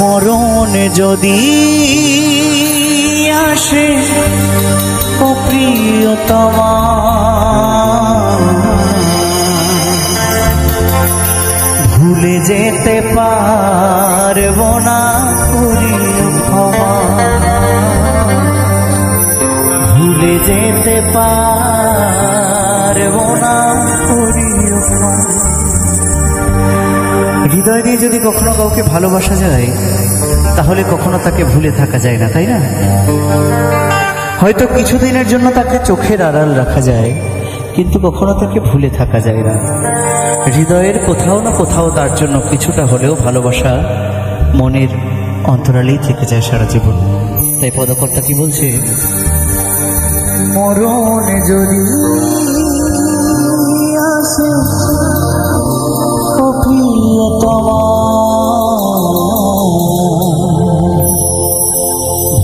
মরণ যদি আসে ও প্রিয়তমা, ভুলে যেতে পারবো না করিও ক্ষমা, ভুলে যেতে পারবো না করিও ক্ষমা। হৃদয় দিয়ে যদি কখনো কাউকে ভালোবাসা যায় তাহলে কখনো তাকে ভুলে থাকা যায় না, তাই না? হয়তো কিছুদিনের জন্য তাকে চোখের আড়াল রাখা যায়, কিন্তু কখনো তাকে ভুলে থাকা যায় না। হৃদয়ের কোথাও না কোথাও তার জন্য কিছুটা হলেও ভালোবাসা মনের অন্তরালেই থেকে যায় সারা জীবন। তাই পদকর্তা কি বলছে? মরণ যদি আসে ও প্রিয়তমা,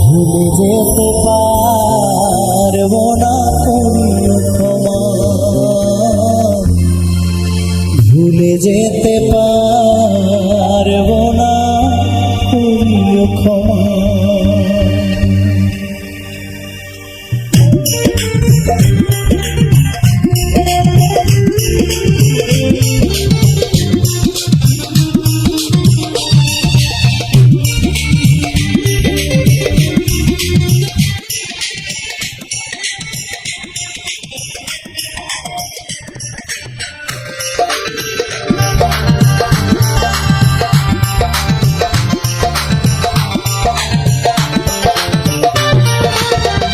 ভুলে যেতে পারবো না করিও ক্ষমা, ভুলে যেতে পারবো না করিও ক্ষমা।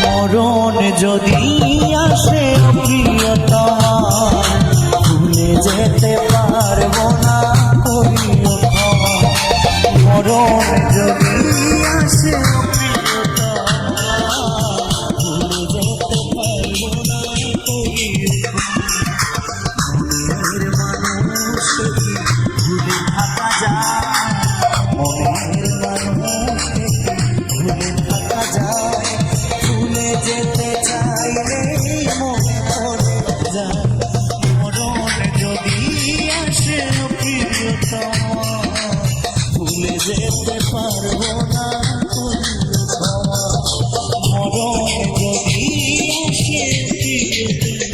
মরণ যদি আসে প্রিয়তমা, ভুলে যেতে পারবো না করিও ক্ষমা, মরণ যদি আসে প্রিয়তমা, ভুলে যেতে পারবো না করিও ক্ষমা। মনের মানুষকে ভুলে থাকা যায়, মনের মানুষকে ভুলে থাকা যায়, ভুলে যেতে চাইলে মনে পড়ে যায়। মরণ যদি আসে প্রিয়তমা, ভুলে যেতে পারবো না করিও ক্ষমা, মরণ যদি আসে প্রিয়তমা,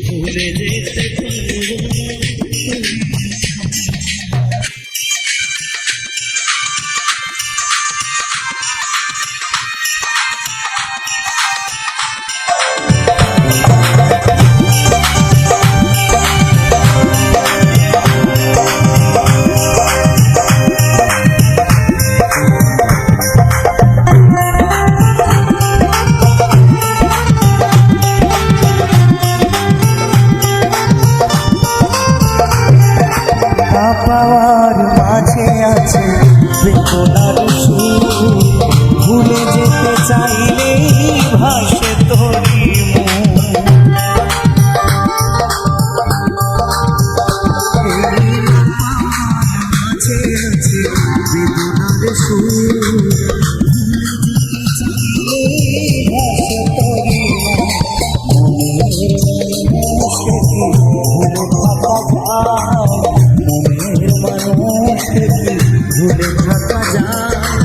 ভুলে যেতে পারবো না। পাওয়ার মাঝে আছে বেদনার সুর, ভুলে যেতে চাইলে ভাসে তোরি মাঝে আছে বেদনার সুর, ভাসে তোরি মনের ভুলে থাকা যায়, মনের মানুষকে ভুলে থাকা যায়।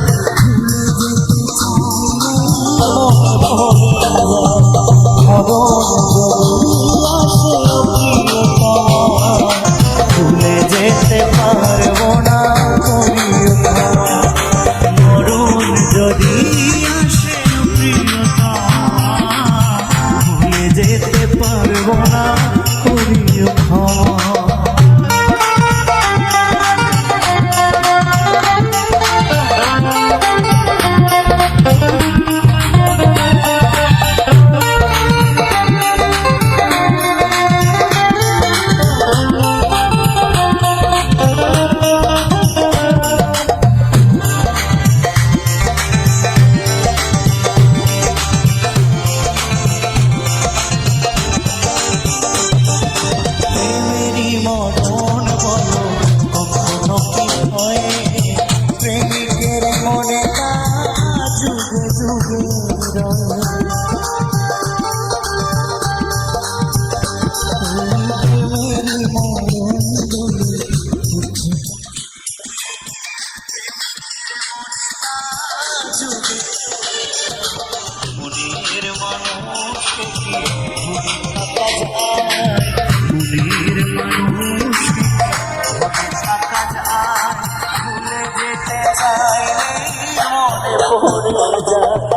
করে যায়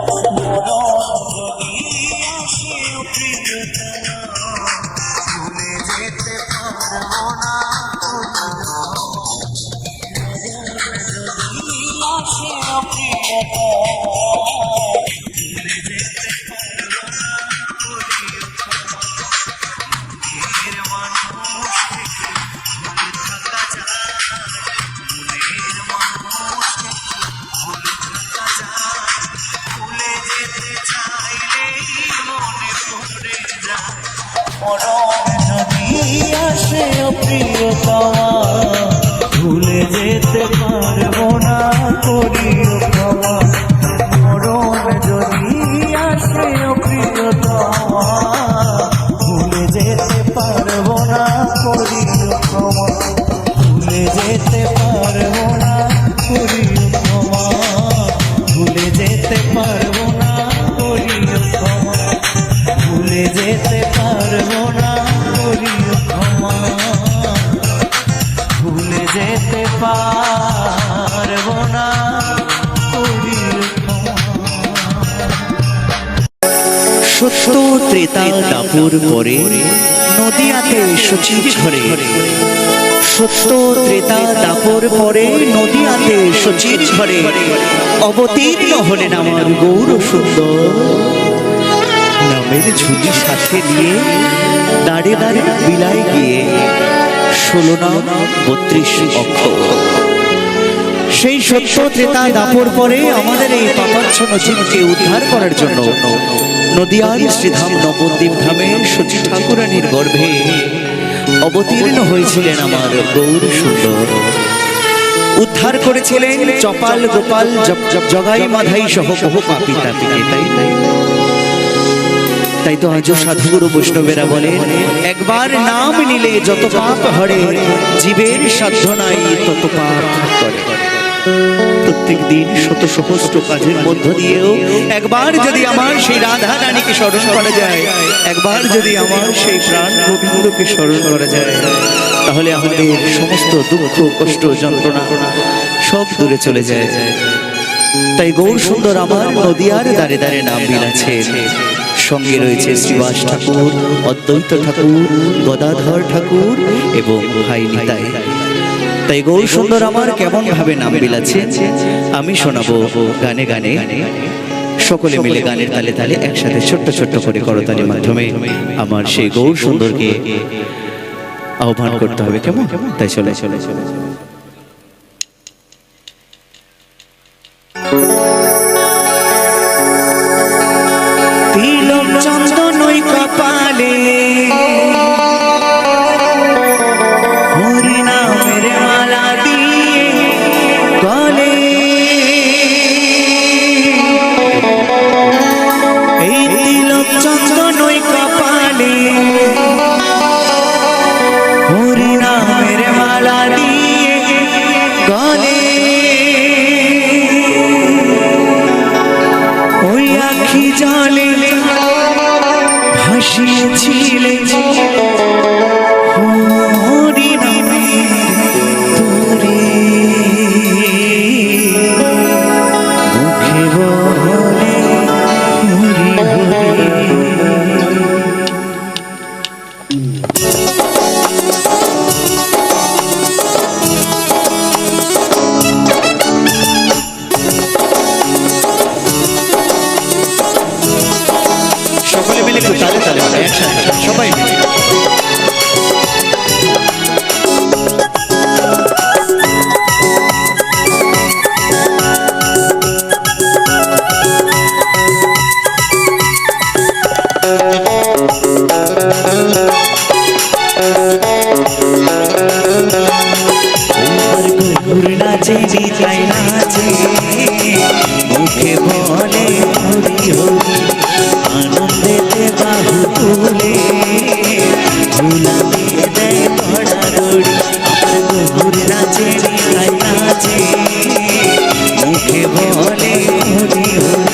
আসে প্রিয়তমা ভুলে যেতে পারবো না করিও ক্ষমা মরণ যদি আসে প্রিয়তমা ভুলে যেতে পারবো না করিও ক্ষমা ভুলে যেতে পারবো না করিও ক্ষমা ভুলে যেতে পারবো না করিও ক্ষমা ভুলে যেতে পারবো না করিও ক্ষমা ভুলে যেতে পারবো না করিও সত্য ত্রেতা দাপুর পরে নদিয়াতে শচীর ঘরে সত্য ত্রেতা দাপুর পরে নদিয়াতে শচীর ঘরে অবতীর্ণ হলেন আমার গৌর সুন্দর নামের ঝুলি সাথে নিয়ে দাঁড়ে দাঁড়ে বিলায় গিয়ে 16 নাম 32 অক্ষর সেই সত্য ত্রেতা দাপর পরে আমাদের এই পাপাচ্ছন্ন জীবকে উদ্ধার করার জন্য নদিয়ার শ্রীধাম নবদ্বীপ ধামে শচী ঠাকুরানীর গর্ভে অবতীর্ণ হয়েছিলেন আমার গৌর সুন্দর উদ্ধার করেছিলেন চপাল গোপাল জগাই মাধাই সহ বহু পাপী তাপিকে তাই তো আজও সাধুগুরু বৈষ্ণবেরা বলেন একবার নাম নিলে যত পাপ হরে জীবের সাধ্য নাই তত পাপ করে প্রত্যেক দিন শত সহস্র কাজের মধ্য দিয়েও একবার যদি আমার সেই রাধা রানীকে স্মরণ করা যায় একবার যদি আমার সেই প্রাণ গোবিন্দকে স্মরণ করা যায় তাহলে আমাদের সমস্ত দুঃখ কষ্ট যন্ত্রণা সব দূরে চলে যায় তাই গৌর সুন্দর আমার নদিয়ার দ্বারে দ্বারে নাম বিলাছে সঙ্গে রয়েছে শ্রীবাস ঠাকুর অদ্বৈত ঠাকুর গদাধর ঠাকুর এবং ভাই নিতাই তাই গৌর সুন্দর আমার কেমন ভাবে নাম বিলাচ্ছে আমি শোনাবো গানে গানে সকলে মিলে গানের তালে তালে একসাথে ছোট্ট ছোট্ট করে করতালির মাধ্যমে আমার সেই গৌর সুন্দরকে আহ্বান করতে হবে কেমন তাই চলে চলে চলে তিলক চন্দনই কপালে হরি নামের মালা দিয়ে গলে এই তিলক চন্দনই কপালে হরি নামের মালা দিয়ে গলে ওই আখি জলে ভাসিয়েছিলে হরি নামে তোরে মুখে বলে হরি হরি সকলে মিলে একটু তালে তালে একসাথে সবাই মিলে নাচে তাই নাচে মুখে বলে হরি হরি আনন্দেতে বাহু তুলে ঝুলা দিয়ে দেয় পড়ারড়ি আমার গৌর নাচে তাই নাচে মুখে বলে হরি হরি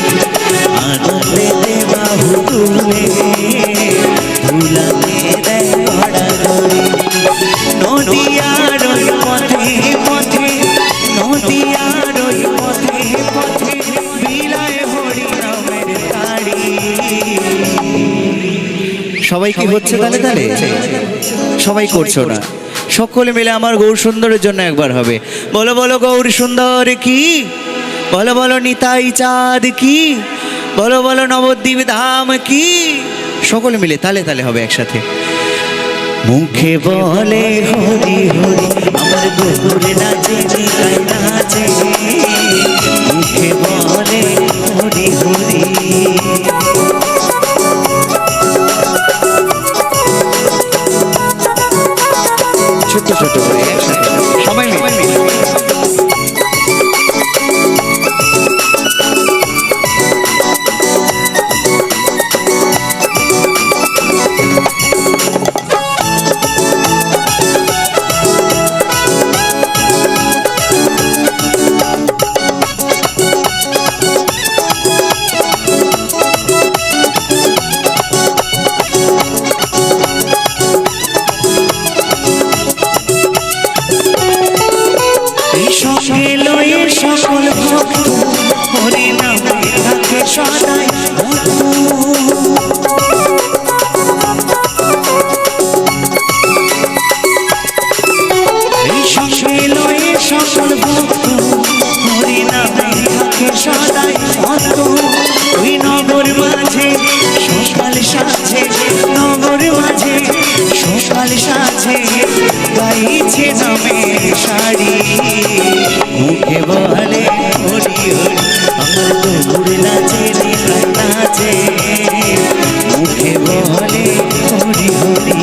আনন্দেতে বাহু তুলে ঝুলা দিয়ে দেয় পড়ারড়ি নদিয়ার পথে পথে নদিয়ার পথে পথে সবাই কি হচ্ছে তালে তালে? সবাই করছো না, সকলে মিলে আমার গৌর সুন্দরের জন্য একবার হবে। বলো বলো গৌর সুন্দর কি, বলো বলো নিতাই চাঁদ কি, বলো বলো নবদ্বীপ ধাম কি। সকলে মিলে তালে তালে হবে একসাথে। মুখে বলে হরি হরি আমার গৌর নাচে নিতাই নাচে, মুখে বলে হরি হরি। ছোট ছোট করে একসাথে সবাই মিলে। সঙ্গে লয়ে সকল ভক্ত হরি নামে থাকে সদাই মত্ত। এই সঙ্গে লয়ে সকল ভক্ত হরি নামে থাকে সদাই মত্ত। ওই নগর মাঝে সকাল সাজে, নগর মাঝে সকাল সাজে গাইছে নামে শাড়ি। মুখে বলে হরি হরি আমার গৌর নাচে নিতাই নাচে, মুখে বলে হরি হরি।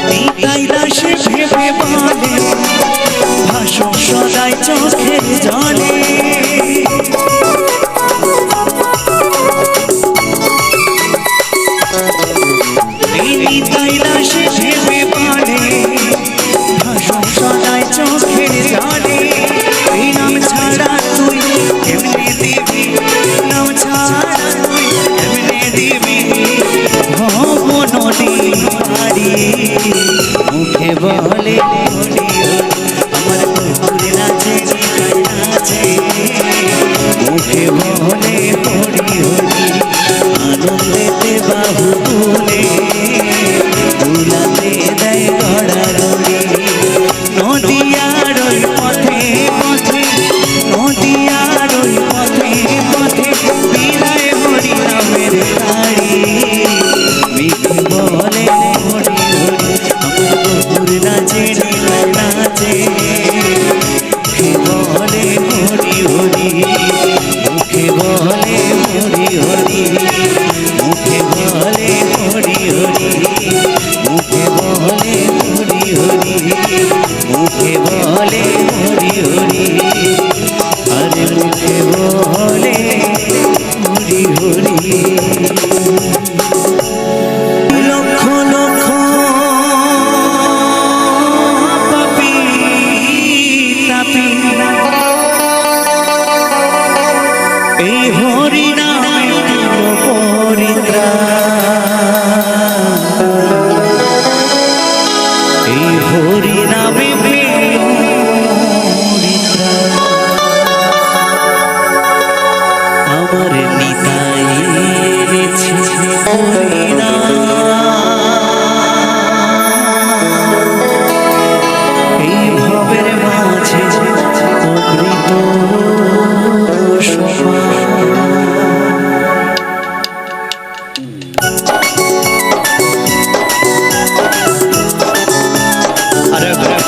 নিতাই দাসে ভেবে বলে ভাষণ সদাই চোখের জলে। নিতাই দাসে ভেবে বলে ভাষণ সদাই চোখের জলে। এই নাম ছাড়া তুই কেমনে দিবি, নাম ছাড়া তুই কেমনে দিবি ভব নদী পারি। মুখে বলে হরি হরি আমার গৌর নাচে নিতাই নাচে, মুখে বলে হরি হরি আনন্দেতে বাহু তুলে দুলাতে দেয় গড়াগড়ি। নদিয়ার ওই পথে পথে, নদিয়ার ওই পথে পথে বিলায় হরি নামের তাড়ি। মুখে বলে হরি হরি আমার গৌর নাচে নিতাই নাচে, মুখে বলে হরি হরি, মুখে বলে হরি হরি, মুখে বলে হরি হরি, মুখে বলে হরি হরি, মুখে বলে হরি হরি, আরে মুখে বলে হরি হরি। লক্ষ লক্ষ পাপী তাপী এই হরি নামে পরিত্রাণ, এই হরি নামে পরিত্রাণ। আমার নিতাই হরি নাম, এই ভবের মাঝে অমৃত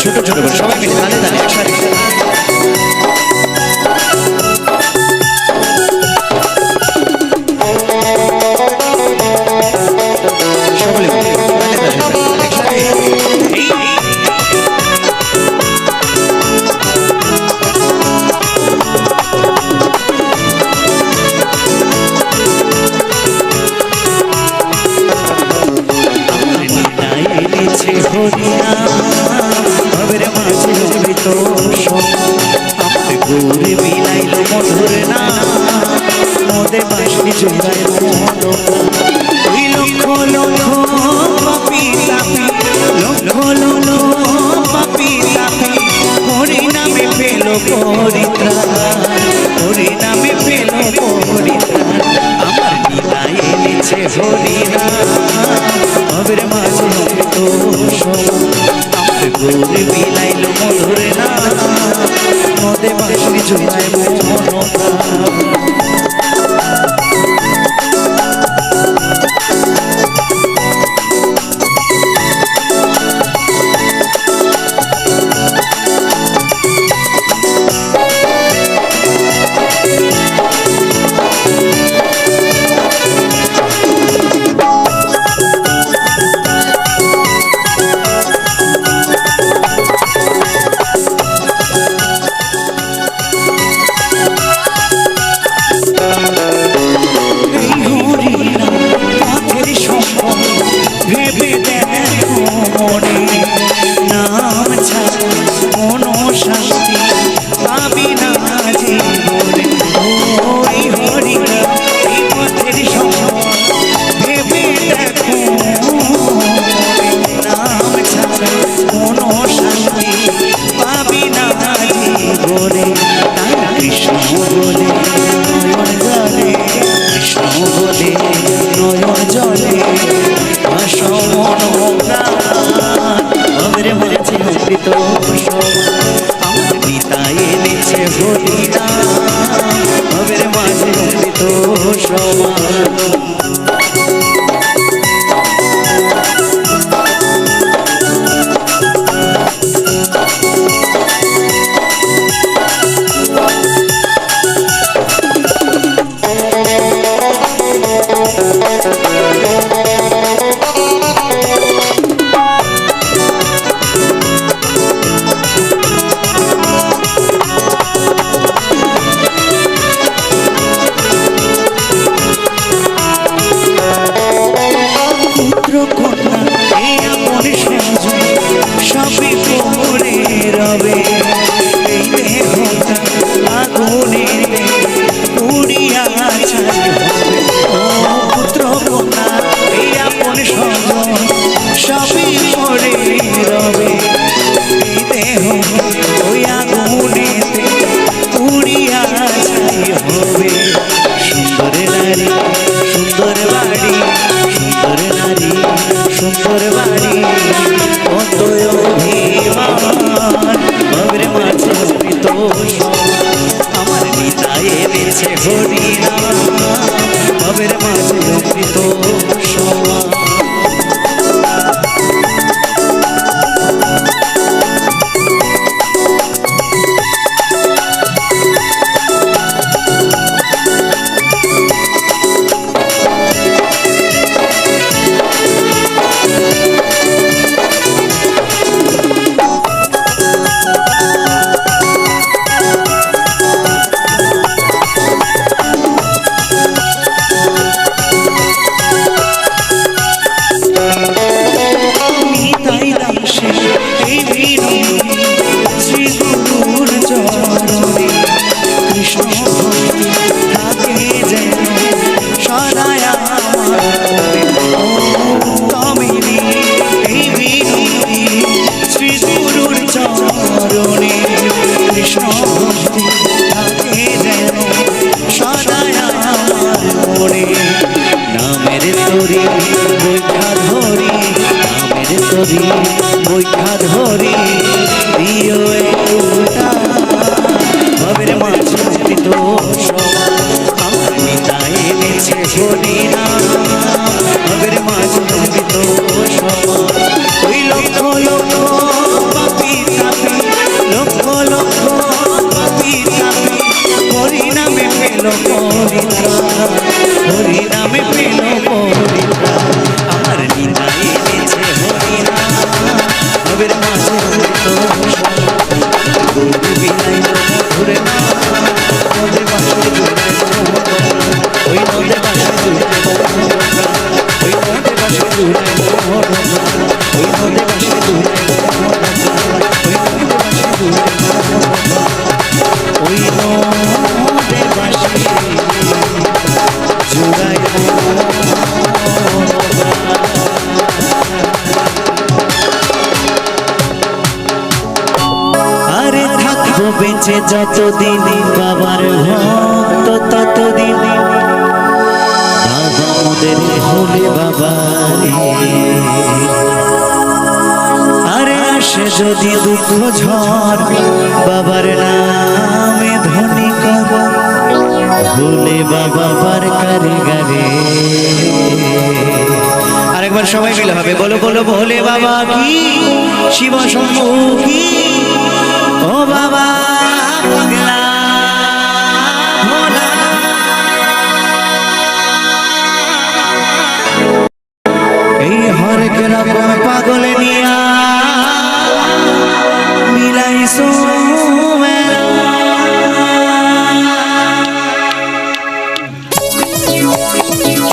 ছোট ছোট করে সবাই মিলে তালে তালে একসাথে। সকলে মিলে তালে তালে একসাথে। হরিনাম ভবের মাঝে অমৃত সম আমার গৌরী বিলাইল মধুর নাম মদে বাসি জোড়ায় মন ওই লক্ষ লক্ষ পাপি তাপি লক্ষ লক্ষ পাপি তাপি হরিনামে পেল পরিত্রাণ হরিনামে পেল পরিত্রাণ আমার নিতাই এনেছে হরিনাম ভবের মাঝে অমৃত সম আমার গৌরী বিলাইল মধুর নাম মদে বাসি জোড়ায় মন নাম ছাড়া কোনো শান্তি পাবি না জীবনে ওই হরিনা এই পথের সময় ভেবে দেখো নাম ছাড়া কোনো শান্তি পাবি না জীবনে কৃষ্ণ বলে নয়ন জলে কৃষ্ণ বলে নয়ন জলে ভাসমন ভবের মাঝে অমৃত সম আমার নিতাই এনেছে হরিনাম ভবের মাঝে অমৃত সমান সবই করে রবে এই দেহটা আগুনে পুড়িয়া ছাই হবে ও পুত্র কন্যা এই আপন স্বজন সবই করে রবে এই দেহ ওই আগুনে পুড়িয়া ছাই হবে সুন্দর নারী সুন্দর বাড়ি সুন্দর নারী সুন্দর বাড়ি কত অভিমান ভবের মাঝে অমৃত আমার নিতাই এনেছে হরিনাম ভবের মাঝে অমৃত সমান বৈঠা ধরি দিও একটা ভবের মাঝে অমৃত আমার নিতাই এনেছে হরিনাম ভবের মাঝে অমৃত ওই লক্ষ লক্ষ পাপি তাপি লক্ষ লক্ষ পাপি তাপি হরিনামে পেল পরিত্রাণ হরিনামে পেল পরিত্রাণ আমার নিতাই এনেছে হরিনাম ভবের মাঝে অমৃত গৌরী বিলাইল মধুর নাম নদে বাসে জোড়ায় ওই নদে বাসে জোড়ায় ওই নদে বাসে বেঁচে যতদিন বাবার ভক্ত ততদিন বাবা মোদের ভোলে বাবা রে। আরে আসে যদি দুঃখ ঝড় বাবার নামে ধনী কর ভোলে বাবা বার কারে গারে। আরেকবার সবাই মিলে হবে, বলো বলো ভোলে বাবা কি, শিব শম্ভু কি, ও বাবা পাগলা ভোলা। এই হরেক রকম পাগল নিয়া মিলাইছো মেলা।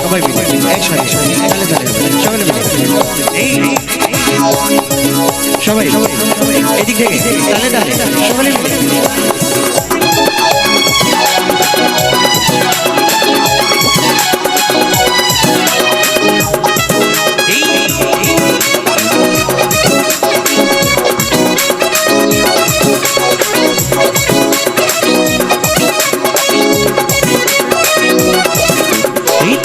সবাই মিলে একসাথে তালে তালে সবাই মিলে এই সবাই এদিক থেকে তালে তালে সবাই মিলে।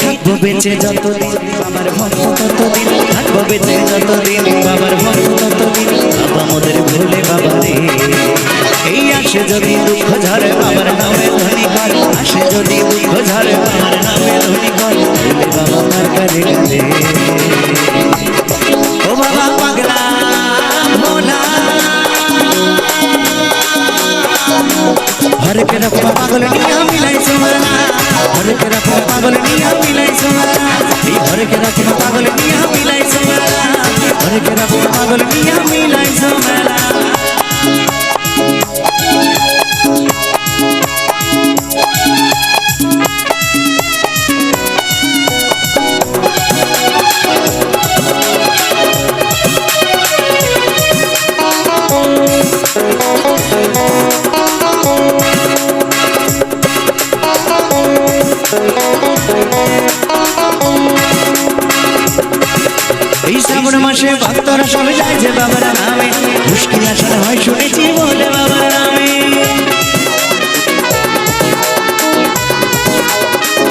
থাকবো বেঁচে যতদিন বাবার ভক্ত ততদিন, থাকবো বেঁচে যতদিন বাবার ভক্ত ততদিন বাবা মোদের ভোলে বাবা রে। এই আসে যদি দুঃখ ঝরে বাবার নামে ধনী কর, আসে যদি দুঃখ ঝরে বাবার নামে ধনী কর ভোলে বাবা মার কারে গারে। ও বাবা পাগলা ভোলা হরেক রকম পাগল নিয়া মিলাইছো মেলা, হরেক রকম পাগল নিয়া মিলাইছো মেলা, এই হরেক রকম পাগল নিয়া মিলাইছো মেলা, হরেক রকম পাগল নিয়া মিলাইছো মেলা। এই শ্রাবণ মাসে ভক্তরা সবে যায় যে বাবার নামে, মুশকিল আসলে হয় শুনেছি বলে বাবার নামে।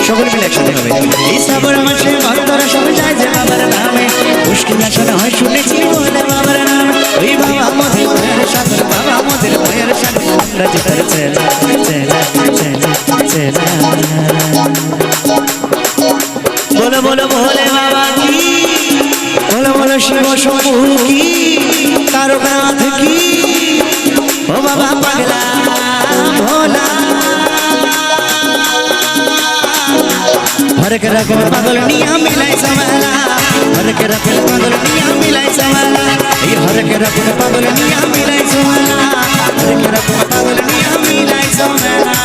সকলে মিলে একসাথে হবে। এই শ্রাবণ মাসে ভক্তরা সবে যায় যে বাবার নামে, মুশকিল আসলে হয় শুনেছি বলে বাবার নামে। ওই বাবা আমাদের ভয়ের সাথে, বাবা আমাদের ভয়ের সাথে আমরা যে তার চেলা চেলা চেলা চেলা। বলো বলো ভোলে বাবা কি, বলো বলো শিব শম্ভু কি, তারকনাথ কি, ও বাবা পাগলা ভোলা। হরেক রকম পাগল নিয়া মিলাইছো মেলা, হরেক রকম পাগল নিয়া মিলাইছো মেলা, এই হরেক রকম পাগল নিয়া মিলাইছো মেলা, হরেক রকম পাগল নিয়া মিলাইছো মেলা।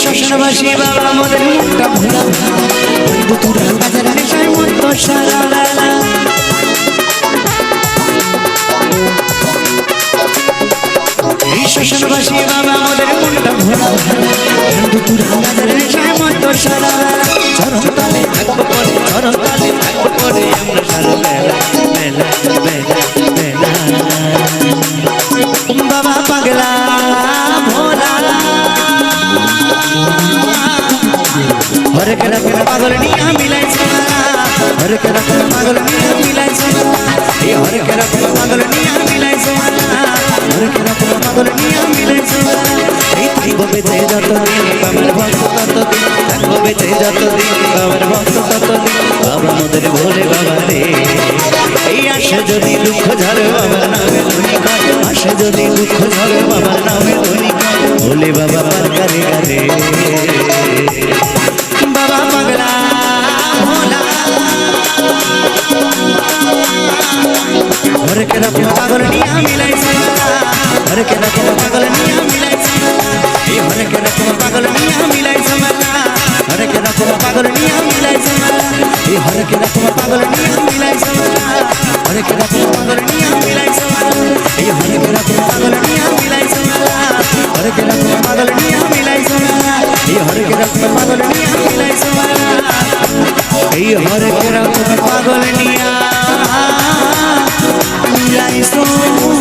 শ্মশানবাসী বাবা মোদের মুখটা ভোলা, বন্ধু তোরা বাজার নেশায় মতো সারা বেলা। এই শ্মশানবাসী বাবা মোদের মুখটা ভোলা, বন্ধু তোরা বাজার নেশায় মতো সারা বেলা। চরণ তালে থাকবো পরে, চরণ তালে থাকবো পরে আমরা সারা বেলা বেলা বেলা বেলা। বাবা পাগলা ভোলা হরেক রকম পাগল নিয়া মিলাইছো মেলা, হরেক রকম পাগল নিয়া মিলাইছো মেলা, এই হরেক রকম পাগল নিয়া মিলাইছো মেলা, হরেক রকম পাগল নিয়া মিলাইছো মেলা। এই থাকবো বেঁচে যতদিন বাবার ভক্ত ততদিন, থাকবো বেঁচে যতদিন বাবার ভক্ত ততদিন বাবা মোদের ভোলে বাবা রে। এই আসে যদি দুঃখ ঝরে বাবার নামে ধনী কর, আসে যদি দুঃখ ঝরে বাবার নামে ধনী কর ভোলে বাবা পার কারে গারে। বাবা পাগলা ভোলা হরেক রকম পাগল নিয়া মিলাইছো মেলা, হরেক রকম পাগল নিয়া মিলাইছো রকম পাগল মিয়া মিলাইছে মেলা হরেক রকম পাগল মিয়া মিলাইছে মেলা এই হরেক রকম পাগল মিয়া মিলাইছে মেলা হরেক রকম পাগল মিয়া মিলাইছে মেলা এই হরেক রকম পাগল মিয়া মিলাইছে মেলা হরেক রকম পাগল মিয়া মিলাইছে মেলা এই হরেক রকম পাগল মিয়া মিলাইছে মেলা এই হরেক রকম পাগল মিয়া মিলাইছে মেলা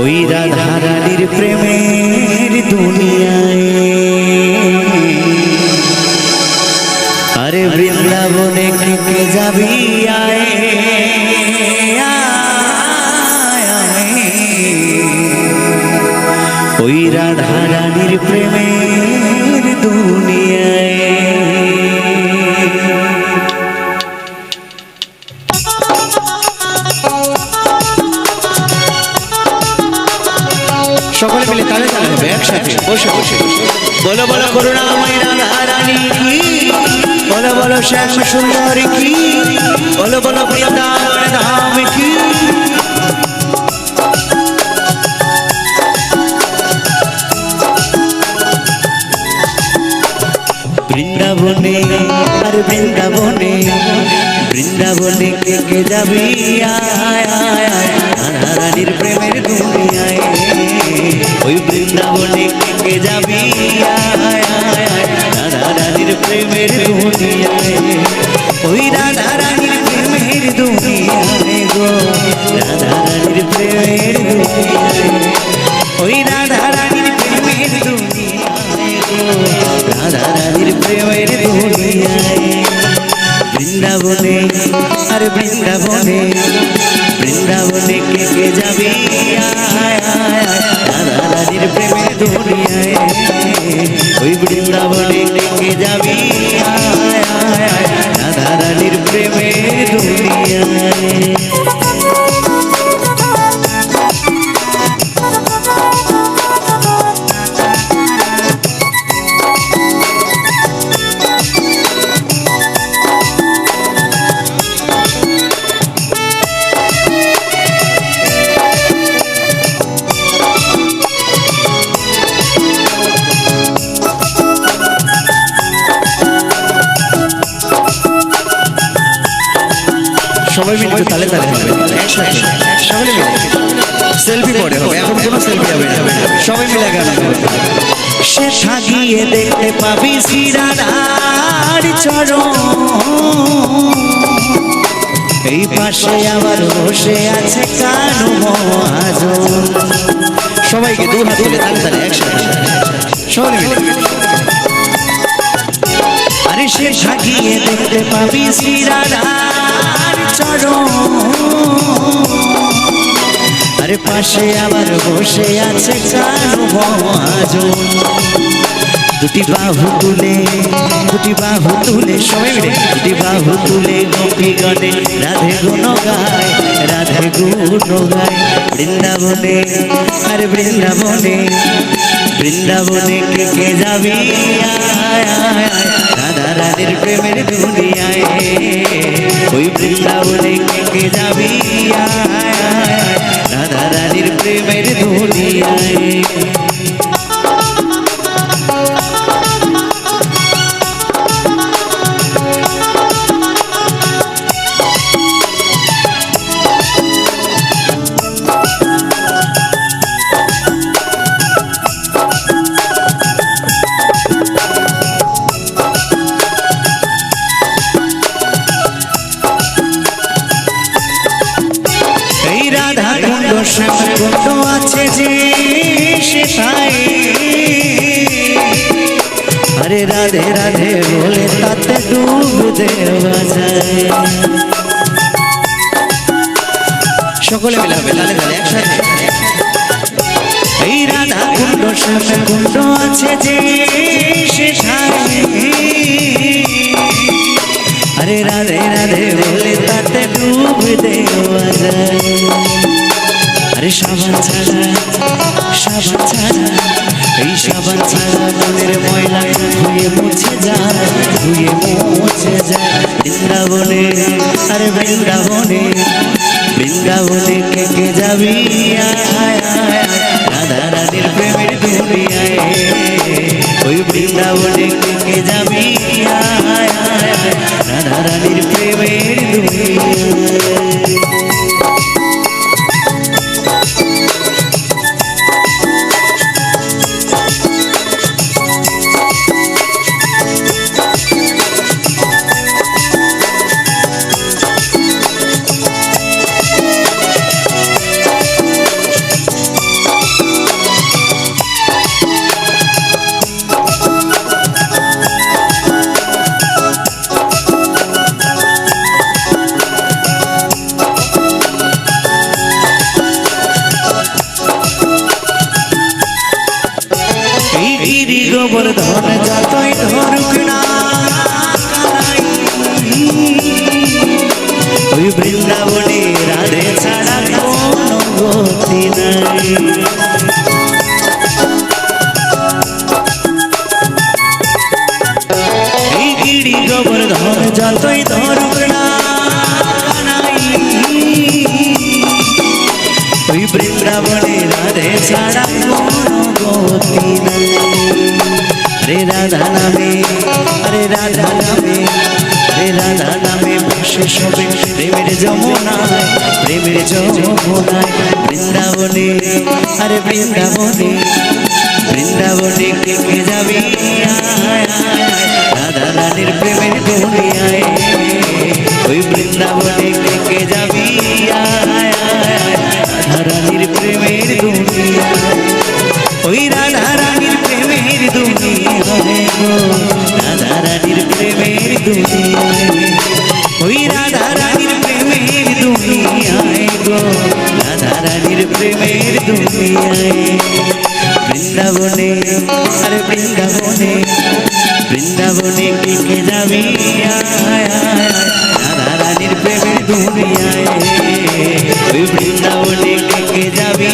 ওই রাধা রানীর প্রেমের দুনিয়ায় আরে বৃন্দাবনে কে যাবি আয় ওই রাধা রানীর প্রেমের দুনিয়ায় সকলে মিলে তালে তালে হবে একসাথে বসে বসে বলো বলো করুণাময়ী রাধা রানী কি বলো বলো শ্যাম সুন্দরী কি বলো বলো বৃন্দাবন ধাম কি বৃন্দাবনে আর বৃন্দাবনে বৃন্দাবনে কে যাবি আয় আয় আয় রাধা রানীর প্রেমের দুনিয়ায় ওই বৃন্দাবনে কে যাবি আয় আয় আয় রাধা রানীর প্রেমের দুনিয়ায় ওই রাধা রানীর প্রেমের দুনিয়ায় গো রাধা রানীর প্রেমের দুনিয়ায় ওই রাধা রানীর প্রেমের দুনিয়ায় গো রাধা রানীর প্রেমের দুনিয়ায় বৃন্দাবনে আর বৃন্দাবনে বৃন্দাবনে কে যাবি আয় আয় রাধা রানীর প্রেমের দুনিয়ায় ওই বৃন্দাবনে কে যাবি আয় আয় রাধা রানীর প্রেমের দুনিয়ায় সবাই মিলে তালে তালে হবে একসাথে সবাই মিলে সেলফি পরে হবে এখন কোনো সেলফি হবে না সবাই মিলে গান গাইবে সে সাজিয়ে দেখতে পাবি শ্রীরাধার চরণ এই পাশে আবার বসে আছে কানু মহাজন সবাইকে দু হাত তুলে তালে তালে একসাথে সবাই মিলে আরে সে সাজিয়ে দেখতে পাবি শ্রীরাধার চরণ আরে পাশে আবার বসে আছে কানু মহাজন দুটি বাহু তুলে সবাই মিলে দুটি বাহু তুলে গোপী গণে রাধে গুণ গায় রাধে গুণ গায় বৃন্দাবনে আরে বৃন্দাবনে বৃন্দাবনে কে যাবি আয় আয় রাধা রানীর প্রেমের দুনিয়ায় ওই বৃন্দাবনে কে যাবি আয় আয় রাধা রানীর প্রেমের দুনিয়ায় শ্যামকুণ্ড আছে যে সেটাই আরে রাধে রাধে বলে তাতে ডুব দেওয়া যায় সকলে মিলে হবে তালে তালে একসাথে এই রাধা কুণ্ড শ্যামকুণ্ড আছে যে সেটাই আরে রাধে রাধে বলে তাতে ডুব দেওয়া যায় আরে সাবান ছাড়া এই সাবান ছাড়া মনের ময়লা ধুয়ে মুছে যায়, ধুয়ে মুছে যায়। বৃন্দাবনে আরে বৃন্দাবনে, বৃন্দাবনে কে কে যাবি আয় আয় আয়, রাধা রানীর প্রেমের দুনিয়ায়। ওই বৃন্দাবনে কে কে যাবি আয় আয় আয়, রাধা রানীর প্রেমের দুনিয়ায়। গোবর্ধন যতই ধরুক না কানাই, ওই বৃন্দাবনে রাধে ছাড়া কোনো গতি নাই। এই গিরি গোবর্ধন যতই ধরুক না কানাই, ওই বৃন্দাবনে রাধে ছাড়া কোনো গতি নাই। রে রাধা নামে, আরে রাধা নামে, রে রাধা নামে বসে সবে প্রেমের যমুনায়, প্রেমের যমুনায়। বৃন্দাবনে আরে বৃন্দাবনে, বৃন্দাবনে কে কে যাবি আয় আয়, রাধা রানীর প্রেমের দুনিয়ায়। ওই বৃন্দাবনে কে কে যাবি আয় আয়, রাধা রানীর প্রেমের দুনিয়ায়। ওই রাধা রানীর প্রেমের দুনিয়ায় গো, রাধা রানীর প্রেমের দুনিয়ায়। ওই রাধা রানীর প্রেমের দুনিয়ায় গো, রাধা রানীর প্রেমের দুনিয়ায়। বৃন্দাবনে আরে বৃন্দাবনে, বৃন্দাবনে কে কে যাবি আয় আয়, রাধা রানীর প্রেমের দুনিয়ায়। ওই বৃন্দাবনে কে কে যাবি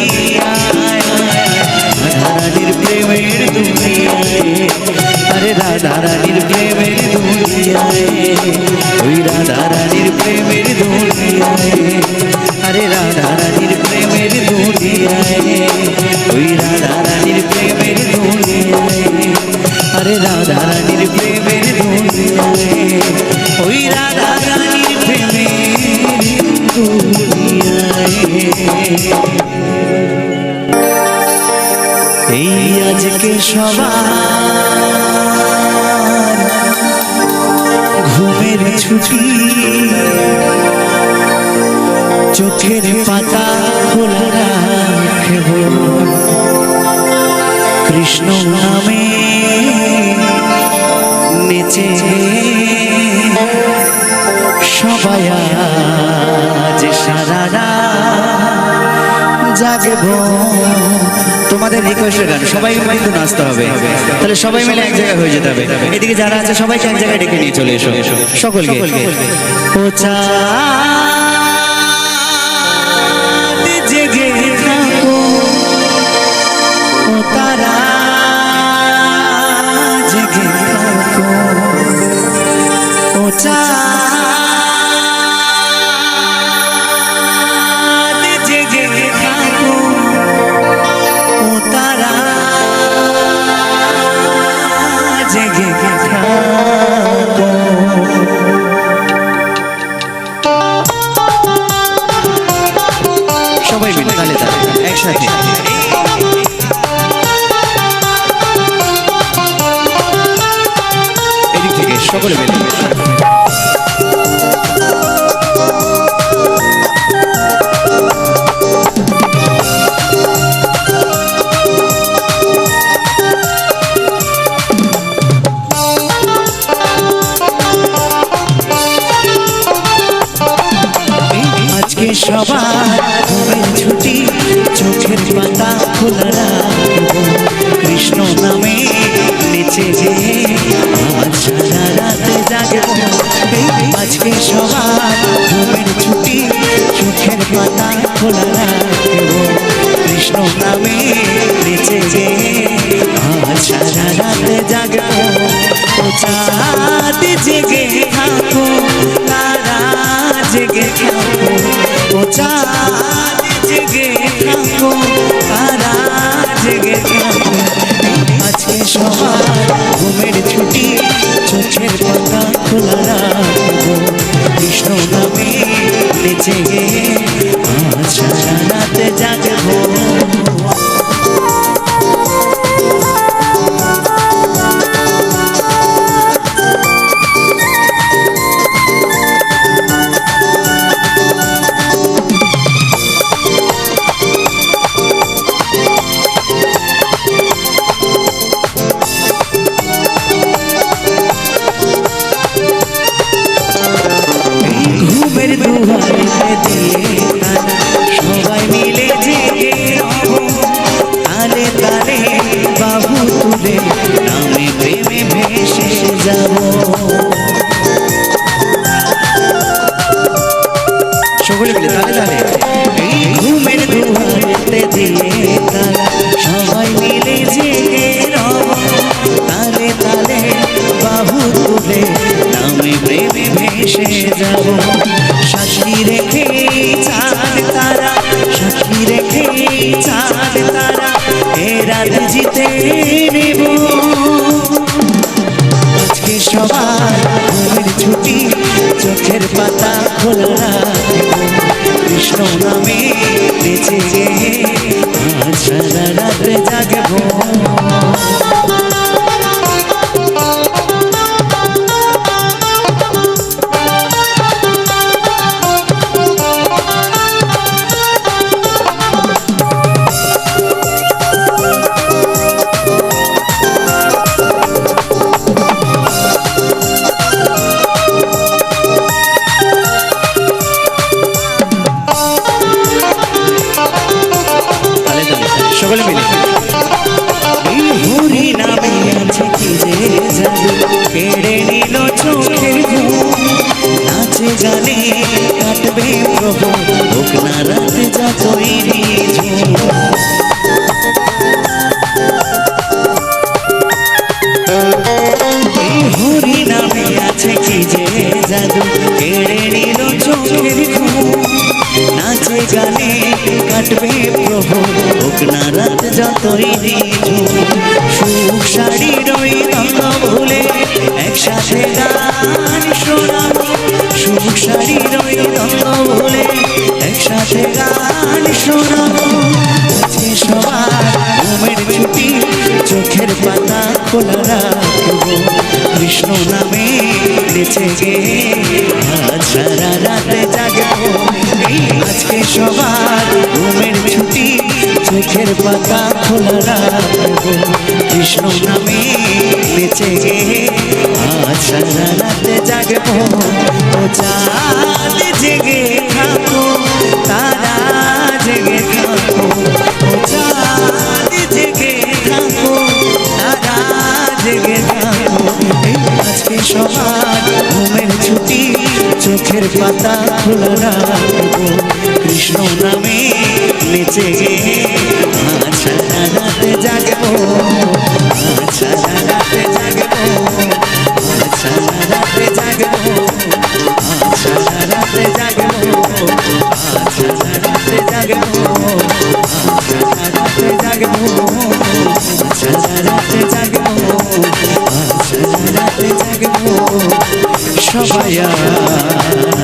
আয় আয়, রাধা রানীর প্রেমের দুনিয়ায়। আরে রাধা রানীর প্রেমের দুনিয়ায়, ওই রাধা রানীর প্রেমের দুনিয়ায়। আরে রাধা রানীর প্রেমের দুনিয়ায়, ওই রাধা রানীর প্রেমের দুনিয়ায়। আরে রাধা রানীর প্রেমের দুনিয়ায়, ওই রাধা রানীর প্রেমের দুনিয়ায়। এই আজকে সবার ঘুমের ছুটি, চোখের পাতা খোলা রাখব, কৃষ্ণ নামে নেচে সবাই আজ সারা রাত জাগব। তোমাদের রিকোয়েস্টের গান সবাই কিন্তু নাচতে হবে, তাহলে সবাই মিলে এক জায়গায় হয়ে যেতে হবে। এদিকে যারা আছে সবাইকে এক জায়গায় ডেকে নিয়ে চলে এসো সকলকে। ও চাঁদ জেগে থাকো, ও তারা জেগে থাকো, ও চাঁদ জেগে থাকো, ও তারা জেগে থাকো। সবাই মিলে তালে তালে একসাথে। এদিক থেকে সকলে মিলে আজকে সবার ঘুমের ছুটি, চোখের পাতা খোলা রাখব, কৃষ্ণ নামে নেচে যে আমার সারা রাত চাঁদ জেগে থাকো, তারা জেগে থাকো, আজকে সবার ঘুমের ছুটি, চোখের পাতা খোলা রাখবো, কৃষ্ণ নামে নেচে গে আজ সারা রাত জাগবো। ঘুমের দুয়ারে দিয়ে সবাই মিলে জেগে রব, তালে তালে বাবু তুলে নামে প্রেমে ভেসে যাব। সকলে মিলে তালে তালে এই ঘুমের দুয়ারে দিয়ে সবাই মিলে জেগে রব, তালে তালে বাবু তুলে নামে প্রেমে ভেসে যাব। সাক্ষী রেখে চাঁদ তারা, সাক্ষী রেখে চাঁদ তারা, এ রাত জিতে নেব। আজকে সবার ঘুমের ছুটি, চোখের পাতা খোলা রাখবো, কৃষ্ণ নামে বেঁচে গে আজ সারা রাত জাগবো। সকলে মিলে এই হরি নামে আছে কি যে জাদু, কেড়ে নিল চোখের ঘুম, নাচে গানে কাটবে প্রভু, হোক না রাত যতই নিঝুম। এই হরি নামে আছে কি যে জাদু, কেড়ে নিল চোখের ঘুম, নাচে গানে কাটবে প্রভু, হোক না রাত যতই নিঝুম। সুখ শাড়ির ওই রঙ ভুলে একসাথে গান শোনাবো, সুখ শাড়ির ওই রঙ ভুলে একসাথে গান শোনাবো। আজকে সবার ঘুমের ছুটি, চোখের পাতা খোলা রাখবো, কৃষ্ণ নামে নেচে গে আজ সারা রাত জাগবো। আজকে সবার ঘুমের ছুটি, চোখের পাতা খোলা রাখবো, কৃষ্ণ নামে নেচে গে আজ সারা রাত জাগবো। ও চাঁদ জেগে থাকো, তারা জেগে থাকো, ও চাঁদ জেগে থাকো, তারা জেগে থাকো, আজকে সবার ঘুমের ছুটি, চোখের পাতা খোলা রাখবো, কৃষ্ণ নামে নেচে গে আজ সারা রাত জাগবো, আজ সারা রাত জাগবো, আজ সারা রাত জাগবো, আজ সারা রাত জাগবো, আজ সারা রাত জাগবো, আজ সারা রাত জাগবো, আজ সারা রাত জাগবো, আজ সারা রাত জাগবো। সবাই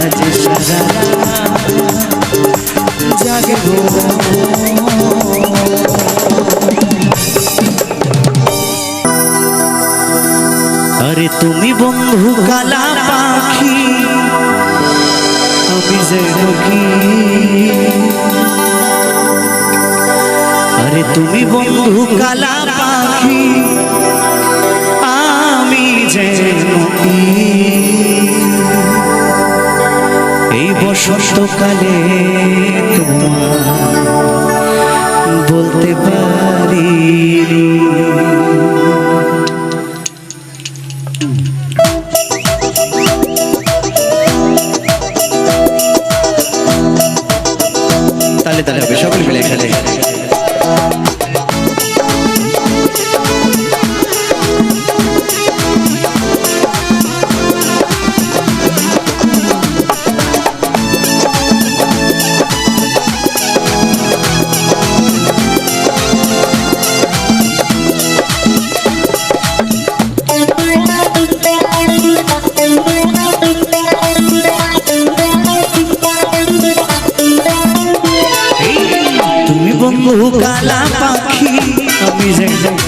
আজ সারা রাত জাগবো। আরে তুমি বন্ধু কালা পাখি, আমি যেন কি, আরে তুমি বন্ধু কালা পাখি, আমি যেন কি, এই বসন্তকালে তোমার বলতে পারি। তালে তালে হবে, সকলে মিলে খেলে।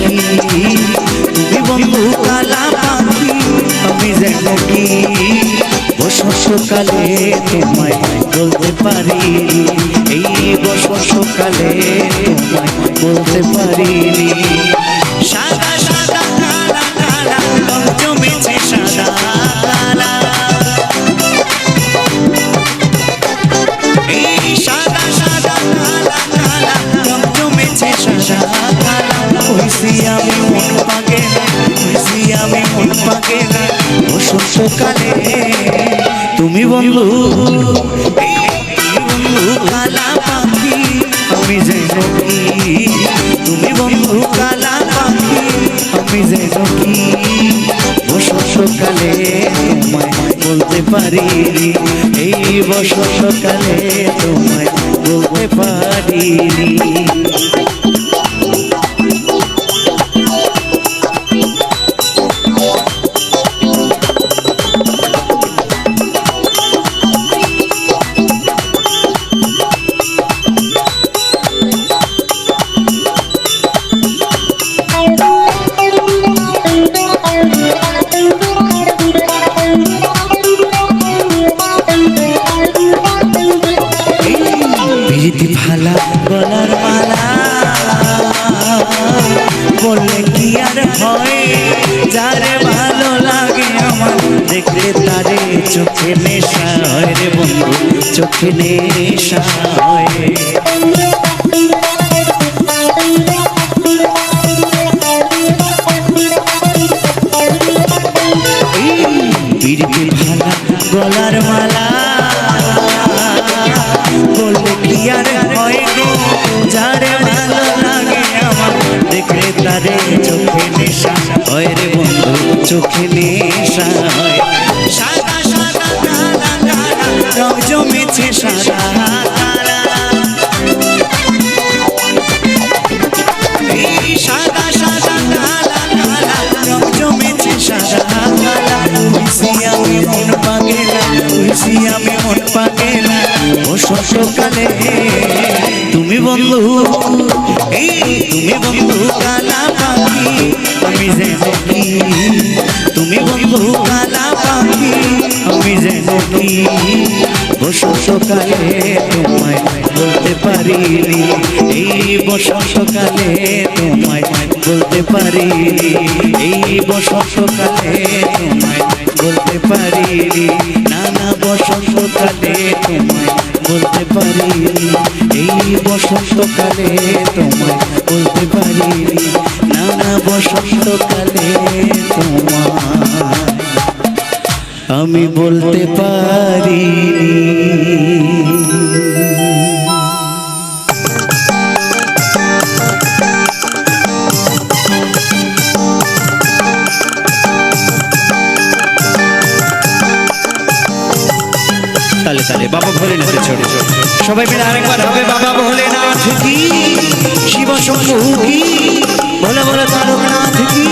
কি তুমি বন্ধু কালা পাখি আমি যেন কি বসন্তকালে তোমায় বলতে পারিনি এই বসন্তকালে তোমায় বলতে পারিনি সাদা সাদা কালা কালা রং জমেছে সাদা কালা এই সাদা সাদা কালা কালা রং জমেছে সাদা কালা হইছি আমি মন পাগেলা হইছি আমি মন পাগেলা বসন্তকালে তুমি বন্ধু কালা পাখি আমি যেন কি তুমি বন্ধু কালা পাখি আমি যেন কি বসন্তকালে তোমায় বলতে পারিনি এই বসন্তকালে তোমায় বলতে পারিনি প্রীতি ভালা গলার মালা বললে কি আর হয় যারে ভালো লাগে আমার দেখলে তারে চোখে নেশা হয় রে বন্ধু চোখে নেশা হয় প্রীতি ভালা গলার মালা বললে কি আর হয় গো যারে ভালো লাগে আমার দেখলে তারে চোখে নেশা হয় রে বন্ধু চোখে নেশা হয় সাদা সাদা কালা কালা রং জমেছে সাদা কালা এই সাদা সাদা কালা কালা রং জমেছে সাদা কালা হইছি আমি মন পাগেলা হইছি আমি মন পাগেলা বসন্তকালে তুমি বন্ধু তুমি বন্ধু কালা পাখি আমি যেন কি তুমি বন্ধু কালা পাখি আমি যেন কি বসন্তকালে তোমায় বলতে পারিনি এই বসন্তকালে তোমায় বলতে পারিনি এই বসন্তকালে তোমায় বলতে পারিনি নানা বসন্তকালে তোমায় বলতে পারিনি এই বসন্তকালে তোমায় বলতে পারিনি নানা বসন্তকালে তোমায় আমি বলতে পারিনি তালে তালে বাবা ভোলেনাথের ছোট সবাই মিলে আরেকবার হবে বাবা ভোলেনাথ কি শিব শম্ভু কি ভোলে ভোলে তারকনাথ কি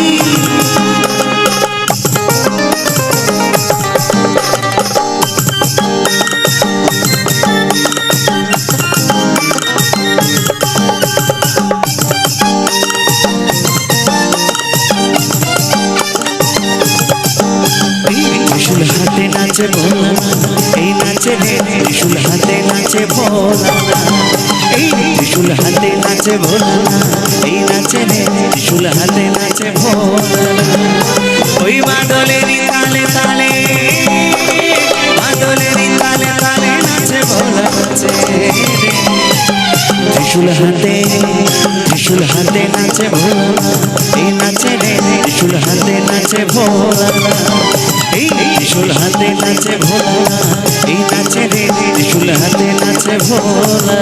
ত্রিশূল হাতে নাচে ভোলা এই নাচে রে ত্রিশূল হাতে নাচে ভোলা এই ত্রিশূল হাতে নাচে ভোলা এই নাচে রে ত্রিশূল হাতে নাচে ভোলা ওই মাদলেরই তালে তালে মাদলেরই তালে তালে নাচে ভোলা নাচে ত্রিশূল হাতে নাচে ভোলা এই নাচে রে ত্রিশূল হাতে নাচে ভোলা এই ত্রিশূল হাতে নাচে ভোলা এই নাচে রে ত্রিশূল হাতে নাচে ভোলা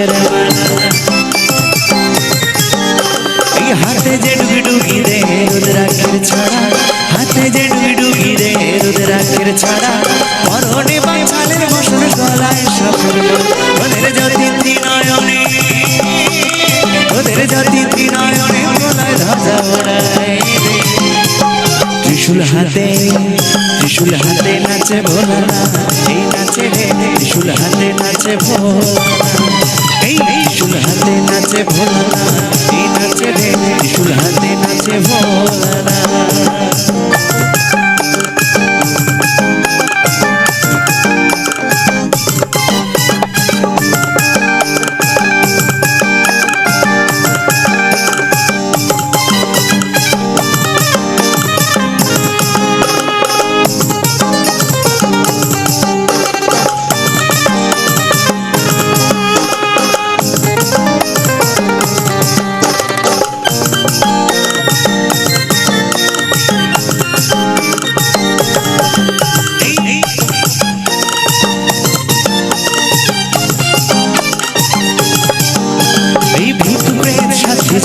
বাঁশের মালা এই হাতে যে ডুগি ডুগি রে রুদ্রাক্ষের ছাড়া হাতে যে ডুগি ডুগি রে রুদ্রাক্ষের ছাড়া মরণে বাঁচালের বসন গলায় সাপের ওদের জ্যোতি ত্রিনয়নে ওদের জ্যোতি ত্রিনয়নে গলায় ধ্বজা ওড়ায় ত্রিশূল হাতে নাচে ভোলানা এই নাচে রে ত্রিশূল হাতে নাচে ভোলানা এই ত্রিশূল হাতে নাচে ভোলানা এই নাচে রে ত্রিশূল হাতে নাচে ভোলানা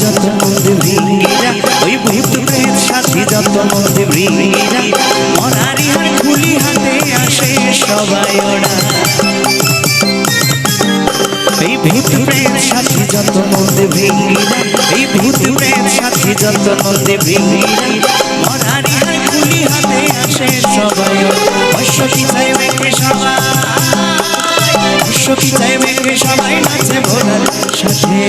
যত মন্দির ভৃঙ্গিরা ওই ভূত প্রেত সাথী যত মন্দির ভৃঙ্গিরা মরারি হার খুলি হাতে আসে সবাই ওরা এই ভূত প্রেত সাথী যত মন্দির ভৃঙ্গিরা এই ভূত প্রেত সাথী যত মন্দির ভৃঙ্গিরা মরারি হার খুলি হাতে আসে সবাই অশ্ব কি চাই মেঘে সবাই অশ্ব কি চাই মেঘে সবাই নাচে ভোলার সাথে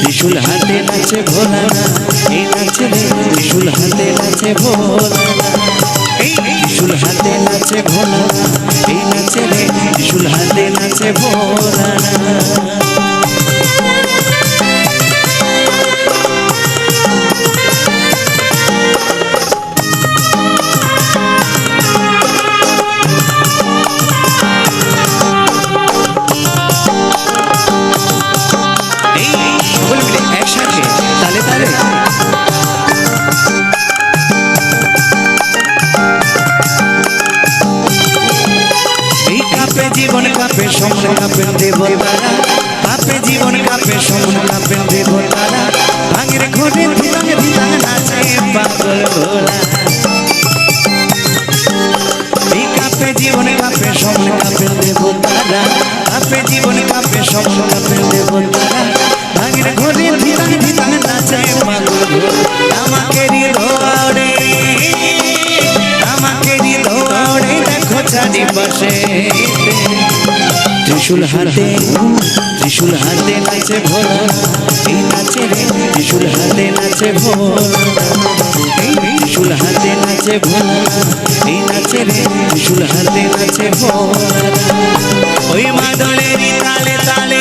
ত্রিশূল হাতে নাচে ভোলানা এই নাচে রে ত্রিশূল হাতে নাচে ভোলানা এই ত্রিশূল হাতে নাচে ভোলানা এই নাচে রে ত্রিশূল হাতে নাচে ভোলানা জীবন কাপে সমন কাপের দেবতারা কাপে জীবন কাপে সমন কাপের দেবতারা ভাঙের ঘটে ধিতাঙ্গে ধিতাঙ্গ নাচে পাগল ভোলা এই কাপে জীবন কাপে সমন কাপের দেবতারা কাপে জীবন কাপে সমন কাপের দেবতারা ভাঙের ঘটে ধিতাঙ্গে ধিতাঙ্গ নাচে পাগল ভোলা আমাকে হৃদয়ে দেখো চারিপাশে ত্রিশূল হাতে নাচে ভোলা এই নাচে রে ত্রিশূল হাতে নাচে ভোলা এই ত্রিশূল হাতে নাচে ভোলা এই নাচে রে ত্রিশূল হাতে নাচে ভোলা ওই মাদলেরই তালে তালে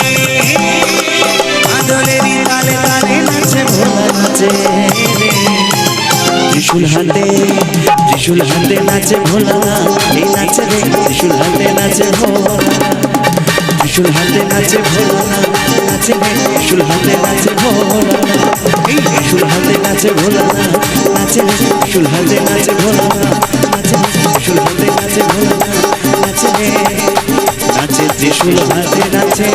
নাচে ভোলা নাচে রে ত্রিশূল হাতে নাচে ভোলানা এই নাচে রে ত্রিশূল হাতে নাচে ভোলানা ত্রিশূল হাতে নাচে ভোলানা নাচে রে ত্রিশূল হাতে নাচে ভোলানা এই ত্রিশূল হাতে নাচে ভোলানা নাচে রে ত্রিশূল হাতে নাচে ভোলানা নাচে ত্রিশূল হাতে নাচে ভোলানা নাচে রে নাচে ত্রিশূল হাতে নাচে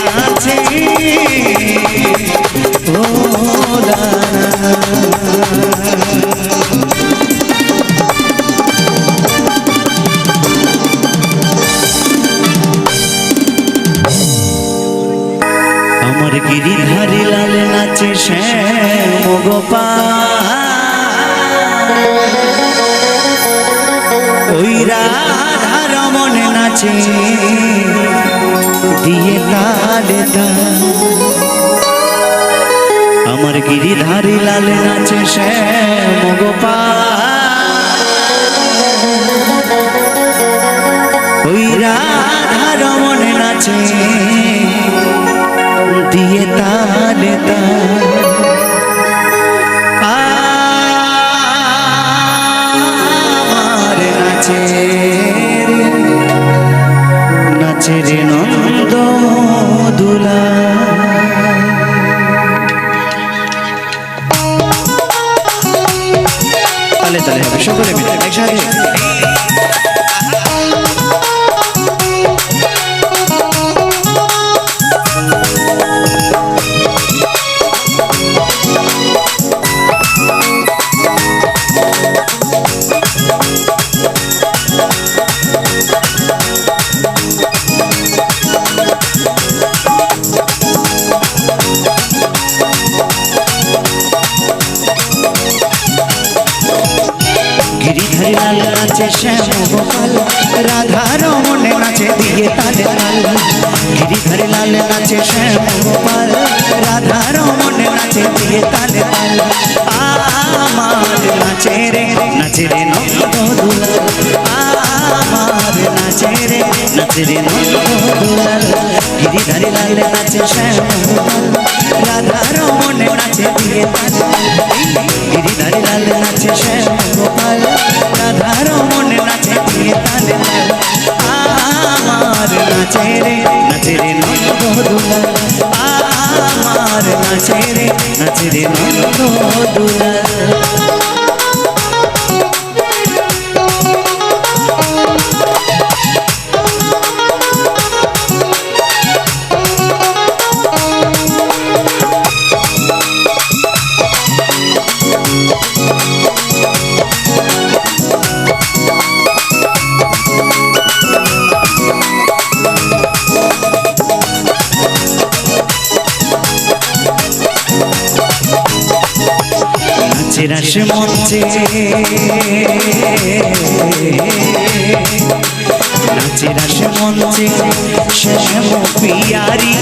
নাচে ভোলানা আমার গিরিধারী লাল নাচে শ্যাম গোপাল ওই রাধা রমন নাচে দিয়ে তালে তাল আমার গিরিধারী লাল নাচে শ্যাম গোপাল ওই রাধা রমন নাচে দিয়ে তালে তাল আমার নাচে রে নন্দ দুলা তালে তালে হবে সকলে মিলে একসাথে নাচে শ্যাম গোপাল, রাধা রমনে নাচে দিয়ে তালে তাল। গিরিধারী লাল নাচে শ্যাম গোপাল, রাধা রমনে নাচে দিয়ে তালে তাল। আমার নাচে রে নন্দ দুলাল, আমার নাচে রে নন্দ দুলাল। গিরিধারী লাল নাচে শ্যাম গোপাল, রাধা রমনে নাচে দিয়ে তালে তাল। গিরিধারী লাল নাচে শ্যাম গোপাল, রাধা রমনে নাচে দিয়ে তালে তাল। আমার নাচে রে নন্দ দুলাল, আমার নাচে রে নন্দ দুলাল। নাচে রাস মঞ্চে, নাচে রাস মঞ্চে শ্যাম পিয়ারি,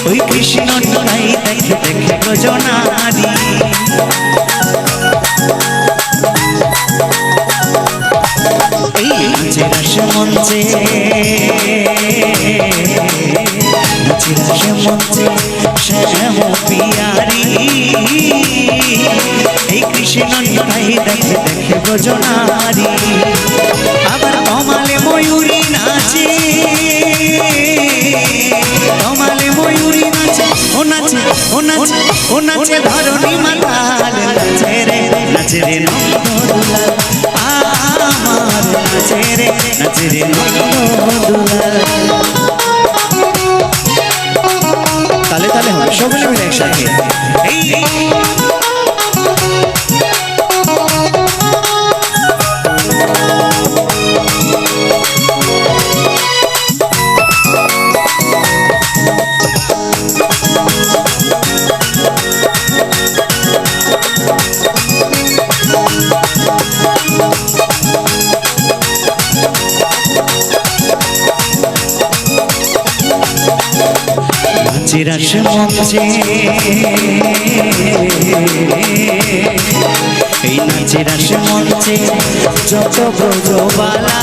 ওই কৃষ্ণ তাই দেখে দেখে গজনারি। এই নাচে রাস মঞ্চে, নাচে রাস মঞ্চে শ্যাম পিয়ারি, এই কৃষ্ণ তাই দেখে দেখে গজনারি। আবার কমালে ময়ূরী নাচে, কমালে ময়ূরী নাচে, ও নাচে ও নাচে ও নাচে ধরণী মাতাল। নাচে রে নন্দ দুলাল, আমার নাচে রে নন্দ দুলাল। তালে তালে হবে সকলে মিলে একসাথে। এই নাচে রাস মঞ্চে, এই নাচে রাস মঞ্চে যত ব্রজবালা,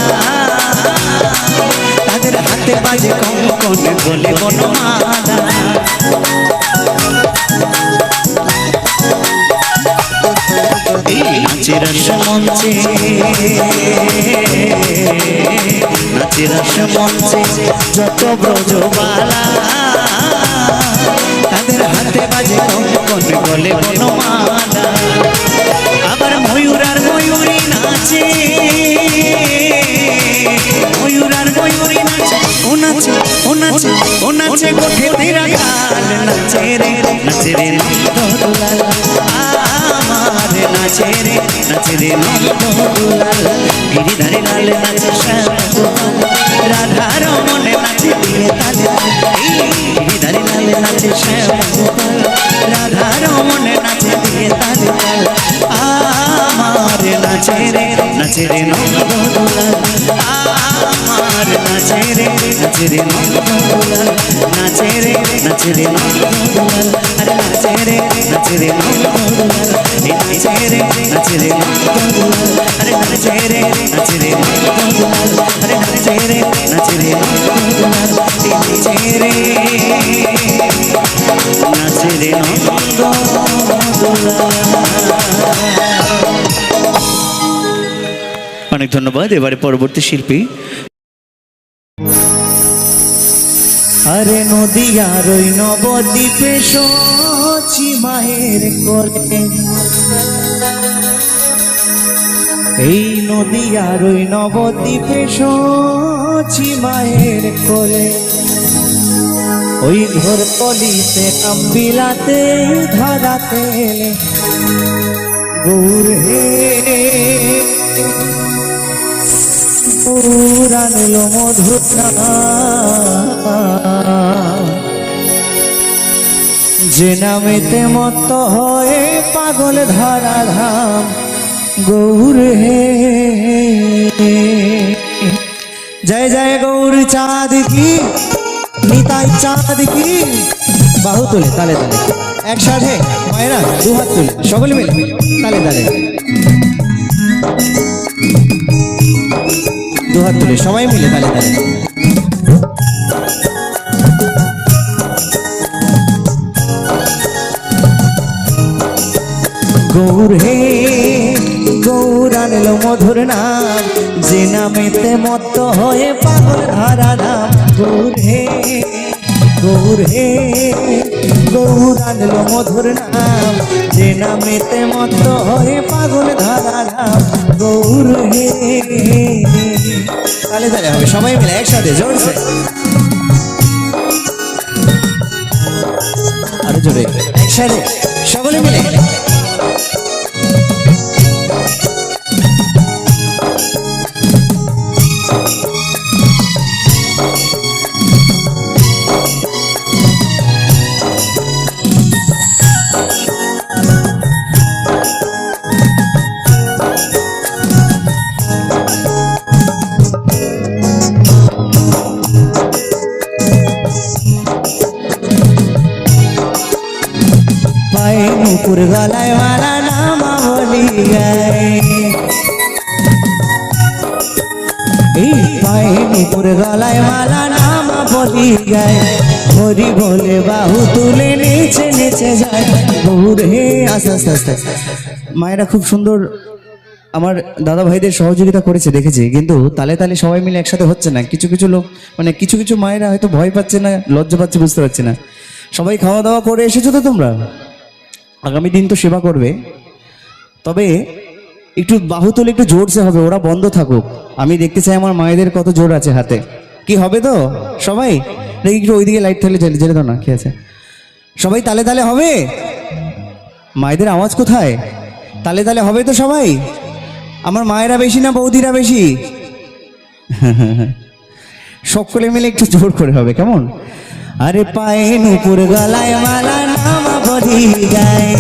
তাদের হাতে বাজে কঙ্কন গলে বনমালা। এই নাচে রাস মঞ্চে, নাচে রাস মঞ্চে যত ব্রজবালা, তাদের হাতে বাজে কঙ্কন গলে বনমালা। আবার ময়ূর আর ময়ূরী নাচে, ময়ূর আর ময়ূরী নাচে, ও নাচে ও নাচে ও নাচে গোঠে তেরা গাল। নাচে রে নন্দ দুলাল, আমার নাচে রে নন্দ দুলাল। গিরিধারী লাল নাচে শ্যাম গোপাল, রাধা রমনে নাচে দিয়ে তালে তাল। গিরিধারী লাল নাচে শ্যাম গোপাল, রাধা রমনে নাচে দিয়ে তালে তাল। আমার নাচে রে নন্দ দুলাল, আমার নাচে রে নন্দ দুলাল। নাচে রে নন্দ দুলাল, আরে নাচে রে নন্দ দুলাল। এই নাচে রে নন্দ দুলাল, আরে নাচে রে নন্দ দুলাল। আরে নাচে রে নন্দ দুলাল। এই নাচে রে নন্দ দুলাল। অনেক ধন্যবাদ। এবারে পরবর্তী শিল্পী। আরে নদিয়ার ওই নবদ্বীপে সচি মায়ের কোলে, এই নদিয়ার ওই নবদ্বীপে সচি মায়ের কোলে, ওই ঘোর কলিতে কামবিলাতে ধরাতে এলে গৌর হে গৌর আনলো মধুর যে নামেতে মত হয়ে পাগল ধরা ধাম गौर हे जय जय गौर चाँद की निताई चाँद की बाहु तुले ताले ताले एक साथे मायरा दो हाथ तुले सकले मिले ताले ताले दो हाथ तुले सबाई मिले ताले ताले गौर हे गौर आनलो मधुर नाम जे नामेते मत्त हये पागल धारा नाम गौर हे गौर आनलो मधुर नाम जे नामेते मत्त हये पागल धारा नाम गौर हे ताले ताले होबे सबाई मिले एकसाथे जोरसे आरो जोरे एकसाथे सकले मिले नुपुर गलाय वाला नामा बोली गए पाए नुपुर गलाय वाला नामा बोली गए हरि बोले बाहु तुले नीचे नीचे जाए गौर हे आस्ते आस्ते आस्ते मायरा खूब सुंदर আমার দাদা ভাইদের সহযোগিতা করেছে দেখেছি কিন্তু তালে তালে সবাই মিলে একসাথে হচ্ছে না কিছু কিছু লোক মানে কিছু কিছু মায়েরা হয়তো ভয় পাচ্ছে না লজ্জা পাচ্ছে বুঝতে পারছে না সবাই খাওয়া দাওয়া করে এসেছো তো তোমরা আগামী দিন তো সেবা করবে তবে একটু বাহু তুলে একটু জোরসে হবে ওরা বন্ধ থাকুক আমি দেখতে চাই আমার মায়েদের কত জোর আছে হাতে কি হবে তো সবাই দেখি একটু ওইদিকে লাইট থাকলে জেলে দাও না কি আছে সবাই তালে তালে হবে মায়েদের আওয়াজ কোথায় তালে তালে হবে তো সবাই আমার মায়েরা বেশি না বৌদিরা বেশি সকলে মিলে একটু জোর করে হবে কেমন अरे पाए नुपुर गलाय माला नामा बड़ी गाए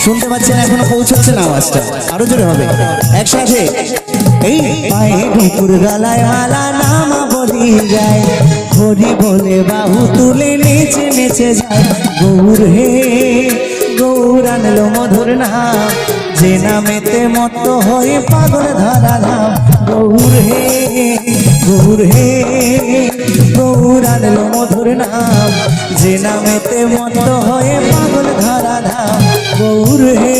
শুনতে পাচ্ছেন এখনো পৌঁছচ্ছে না আওয়াজটা আরো জোরে হবে একসাথে এই পায়ে নুপুর গলায় মালা নামা বলি যায় হরি বলে বাহু তুলে নেচে নেচে যায় গৌর হে গৌর আনলো মধুর নাম যে নামেতে মত্ত হয়ে পাগল ধরা নাম গৌর হে গৌর আনলো মধুর নাম যে নামেতে মত্ত হয়ে পাগল ধরা নাম গৌর হে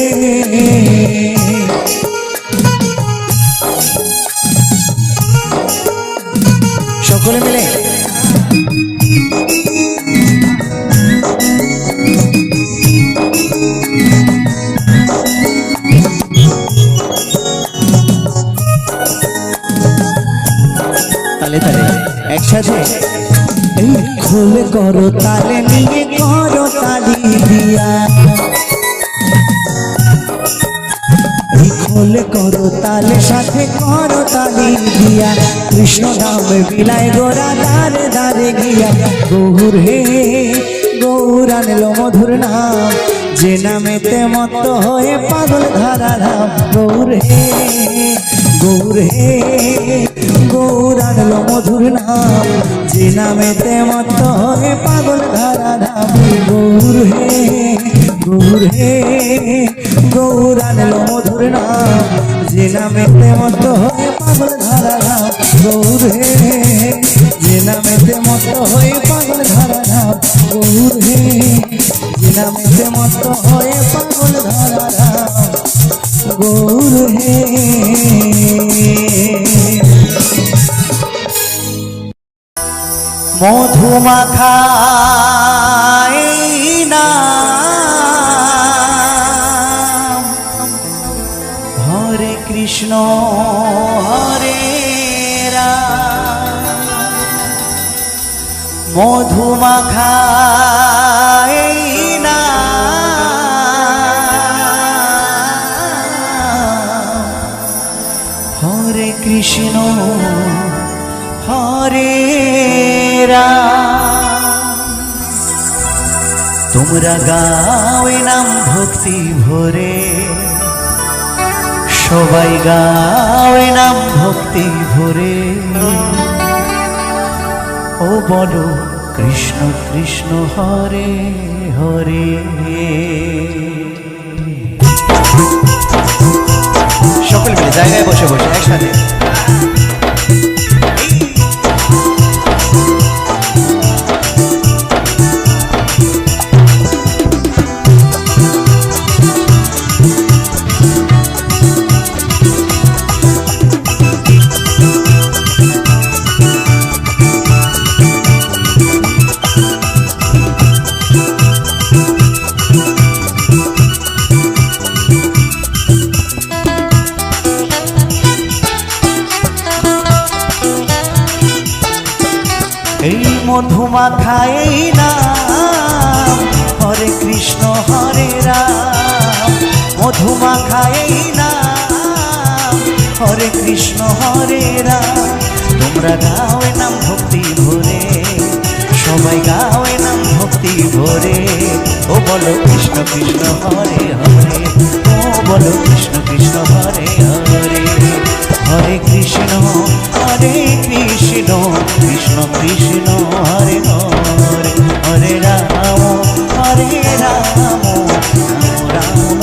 সকলে মিলে তালে তালে একসাথে এই খোলে করো তালে নিয়ে করো তালি দিয়া এই খোলে করো তালে সাথে করো তালি দিয়া কৃষ্ণ নাম বিলায় গোরা দারে দারে গিয়া গৌর হে গৌর আনলো মধুর নাম যে নামেতে মত্ত হয়ে পাগল ধরা নাম গৌর হে গৌর আনলো মধুর নাম যে নামেতে মত্ত হয়ে পাগল ধরা নাম গৌর হে গৌর আনলো মধুর নাম যে নামেতে মত্ত হয়ে পাগল ধরা নাম গৌর হে যে নামেতে মত্ত হয়ে পাগল ধরা নাম গৌর হে যে নামেতে মত্ত হয়ে পাগল ধরা নাম গৌর হে মধুমাখাই নাম হরে কৃষ্ণ হরে রাম মধুমাখাই নাম হরে কৃষ্ণ হরে তোমরা গাও নাম ভক্তি ভরে সবাই গায় নাম ভক্তি ভরে, ও বলো কৃষ্ণ কৃষ্ণ হরে হরে। সকল মিলে জায়গায় বসে বসে একসাথে। এই মধুমাখায় নাম হরে কৃষ্ণ হরে রাম, মধুমাখায় নাম হরে কৃষ্ণ হরে রাম। তোমরা গাও নাম ভক্তি ভরে, সবাই গাও নাম ভক্তি ভরে, ও বলো কৃষ্ণ কৃষ্ণ হরে হরে, ও বলো কৃষ্ণ কৃষ্ণ হরে হরে। হরে কৃষ্ণ কৃষ্ণ কৃষ্ণ কৃষ্ণ হরে হরে, হরে রাম রাম রাম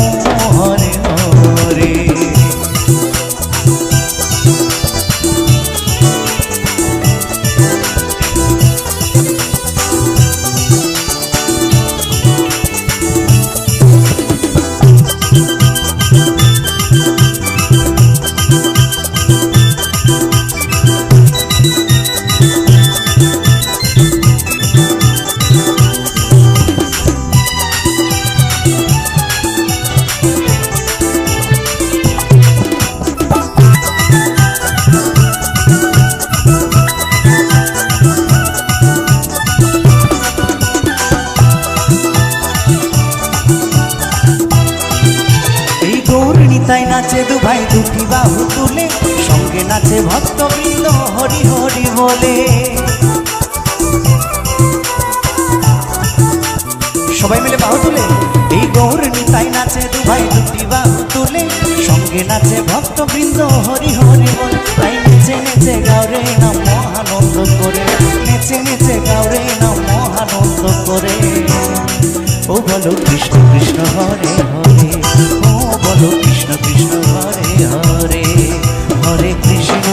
হরে হরে। তাই নাচে দু ভাই দুটি বাহু তুলে, সঙ্গে নাচে ভক্তবৃন্দ হরি হরি বলে। সবাই মিলে বাহু তুলে, এই গৌর নিতাই নাচে দু ভাই দুটি বাহু তুলে, সঙ্গে নাচে ভক্তবৃন্দ হরি হরি বলে। তাই নেচে নেচে গাওরে নাম মহানন্দ করে, নেচে নেচে গাওরে নাম মহানন্দ করে। ও বলো কৃষ্ণ কৃষ্ণ হরে হরে, ও বলো কৃষ্ণ কৃষ্ণ হরে হরে। হরে কৃষ্ণ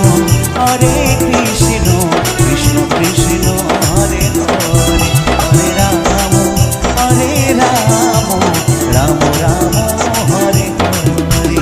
কৃষ্ণ কৃষ্ণ হরে হরে, হরে রাম রাম রাম হরে হরে।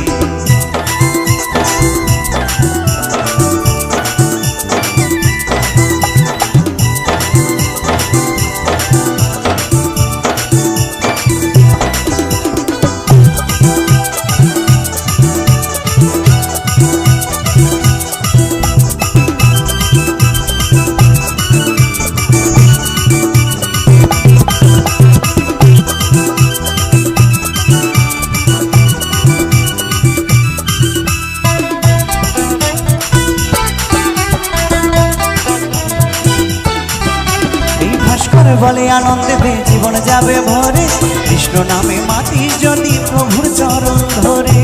বলে আনন্দেতে জীবন যাবে ভরে, কৃষ্ণ নামে মাটি যদি প্রভুর চরণ ধরে।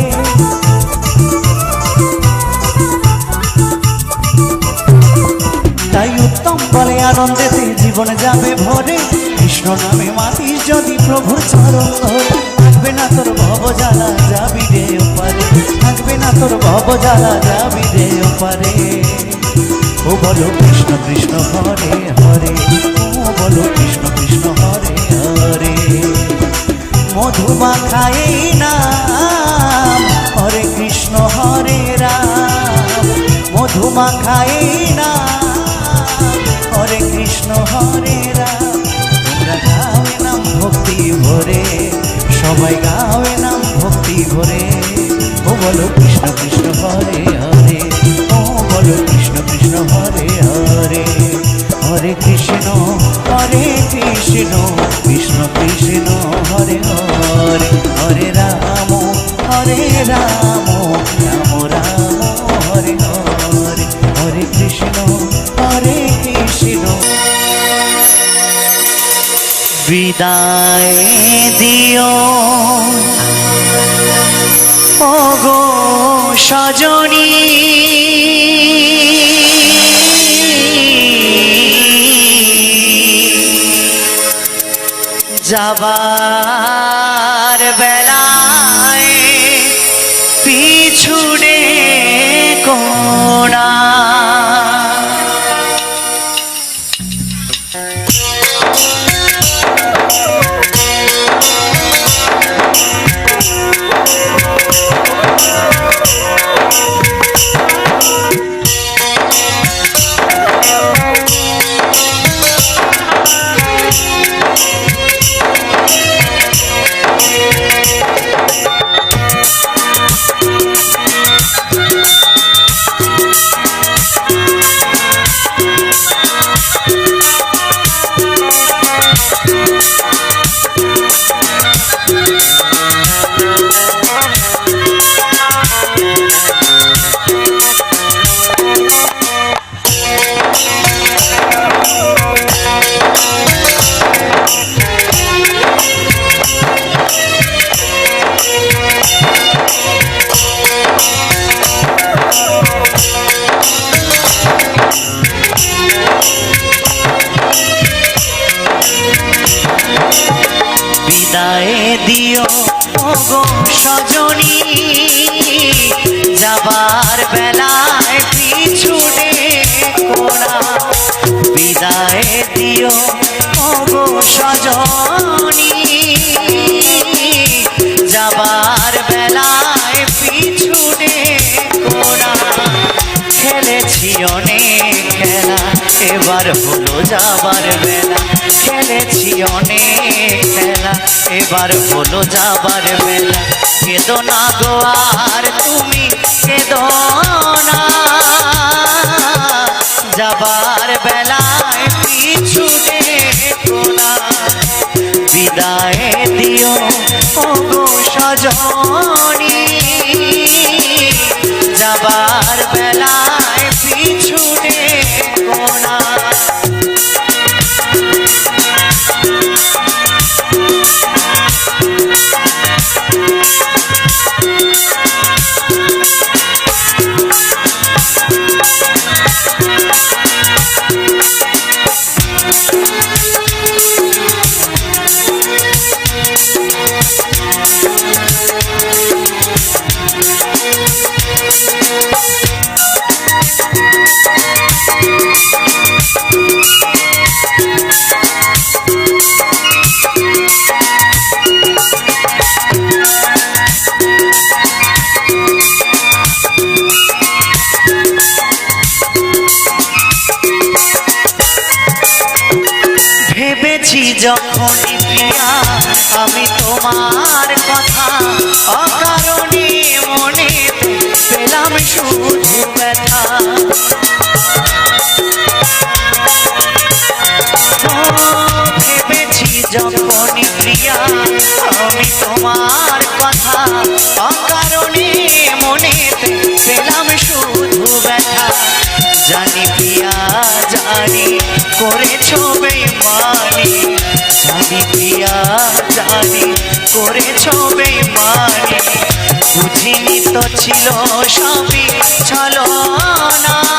তাই উত্তম বলে আনন্দেতে জীবন যাবে ভরে, কৃষ্ণ নামে মাটি যদি প্রভুর চরণ ধরে। থাকবে না তোর ভব জ্বালা যাবি রে ওপারে, থাকবে না তোর ভব জ্বালা যাবি রে ওপারে। ও বলো কৃষ্ণ কৃষ্ণ হরে হরে, ও বলো কৃষ্ণ কৃষ্ণ হরে হরে। মধুমাখায় নাম হরে কৃষ্ণ হরে রাম, মধুমাখায় নাম হরে কৃষ্ণ হরে রাম। তোমরা গাওয়ে নাম ভক্তি ভরে, সবাই গাওয়ে নাম ভক্তি ভরে। ও বলো কৃষ্ণ কৃষ্ণ হরে হরে, ও বলো কৃষ্ণ কৃষ্ণ হরে হরে। হরে কৃষ্ণ কৃষ্ণ কৃষ্ণ হরে হরে, হরে রাম রাম রাম হরে হরে। হরে কৃষ্ণ বিদায় দিও ওগো সজনী যাবার বেলায় পিছুড়ে কোনা বিদায় দিও ওগো সজনী যাবার বেলায় পিছুনে কোনা বিদায় দিও ওগো সজনী যাবার বেলায় পিছুনে কোনা খেলেছি অনেক খেলা এবার হলো যাবার বেলা খেলেছি অনেক খেলা এবার হলো যাবার বেলা কেঁদো না গো আর তুমি কেঁদো না যাবার বেলায় পিছুনে কোনা বিদায় দিও ওগো সজনী যাবার বেলায় পিছুনে কোনা ভেবেছি যখন প্রিয়া আমি তোমার কথা অকারণে মনে পেলাম শুধু ব্যথা ভেবেছি যখন প্রিয়া আমি তোমার কথা অকারণে মনে পেলাম শুধু ব্যথা জানি প্রিয়া জানি করেছো বেঈমানি জানি প্রিয়া জানি করেছো বেঈমানি বুঝিনি তো ছিল সবই ছলনা